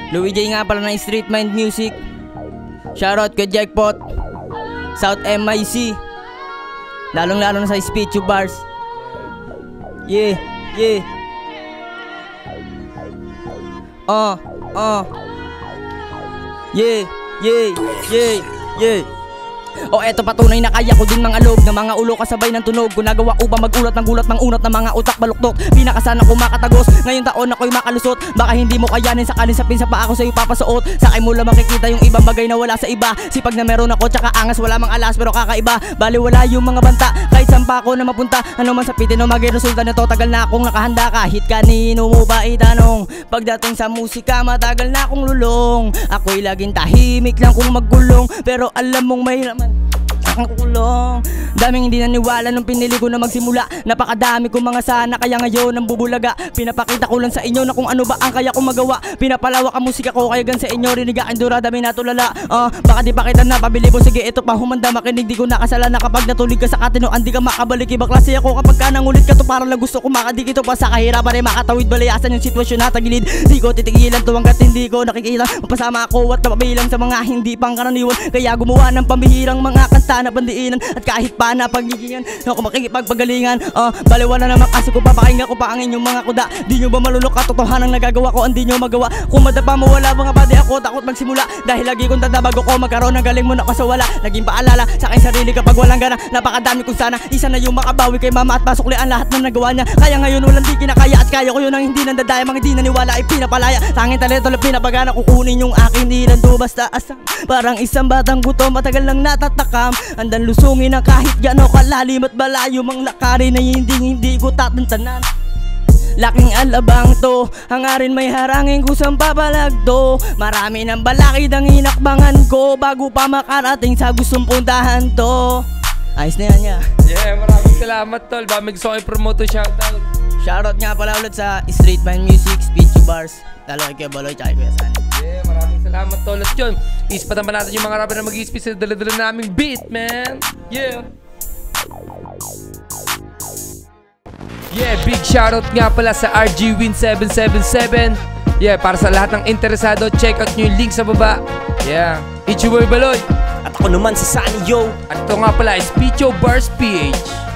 Louie J nga pala ng Street Mind Music. Shoutout kay Jackpot, South MIC, lalong-lalo na sa Speech Bars. Yeah. Yeah. O eto patunay na kaya ko din mga loob na mga ulo kasabay ng tunog. Kung nagawa upang magulat ng gulat ng unat ng mga utak baluktok. Pinakasana ko makatagos, ngayong taon ako'y makalusot. Baka hindi mo kayanin sakalin sa pinsa pa ako sa'yo papasuot. Sakay mo lang makikita yung ibang bagay na wala sa iba. Sipag na meron ako tsaka angas, wala mang alas pero kakaiba. Bali wala yung mga banta, kahit saan pa ako na mapunta. Ano man sapitin o maging resulta nito, tagal na akong nakahanda. Kahit kanino mo ba itanong, pagdating sa musika matagal na akong lulong. Ako'y laging tahimik lang kung maggulong, pero alam mong may laman ang kulong. Daming hindi naniwala nung pinili ko na magsimula. Napakadami kong mga sana kaya ngayon ang bubulaga. Pinapakita ko lang sa inyo na kung ano ba ang kaya kong magawa. Pinapalawak ang musika ko kaya gan sa inyo rinig aking dura dami na tulala. Baka di pa kita napabilibo, sige ito pa humanda makinig. Di ko nakasala na kapag natulig ka sa katinoan di ka makabalik. Ibang klase ako kapag ka nangulit ka to, parang lang gusto ko makadikito pa sa kahirapan ay makatawid balayasan yung sitwasyon na tagilid. Di ko titigilan to hanggat hindi ko nakikita. Mapasama ako at napabilang sa mga hindi pangkaraniwan. Kaya gumawa ng pambihirang mga kanta na pandiinan. At kahit pa na pagigingan ako makikipagpagalingan. Baliwan na naman kasi kung papakinggan ko pa ang inyong mga kuda. Di nyo ba malulok katotohanan nagagawa ko, hindi nyo magawa. Kung madapa mo wala mga pati ako takot magsimula. Dahil lagi kong tatabago ko magkaroon ng galing mo na ako sa wala. Naging paalala sa aking sarili kapag walang gana. Napakadami kong sana, isa na yung makabawi kay mama at pasuklian lahat ng nagawa niya. Kaya ngayon walang di kinakaya at kaya ko yun ang hindi nandadaya. Mga hindi naniwala ay pinapalaya. Tanging talento lang pinapagana, kukunin yung aking nilanto basta asang. Parang isang batang gutom matagal lang natatakam. Andan lusungin ang kahit gano'ng kalalim at balayo mang lakarin na hindi ko tatantanan. Laking alabang to, hangarin may harangin kusang papalagto. Marami ng balakid ang inakbangan ko bago pa makarating sa gustong puntahan to. Ayos na yan niya. Yeah, maraming salamat tol. Ba may gusto ko i-promote to shoutout. Shoutout nga pala ulit sa Street Mind Music, Speech Bars, lalo kay Baloy tsaka Kuya San. Yeah, maraming salamat tol. At yun, ispatan pa natin yung mga rapper na mag-i-speech sa dala-dala naming beat, man. Yeah. Yeah, big shoutout nga pala sa RG Win 777. Yeah, para sa lahat ng interesado, check out nyo yung link sa baba. Yeah, it's your boy Baloy. At ako naman si Sunny Yo. At ito nga pala is Speech Bars PH.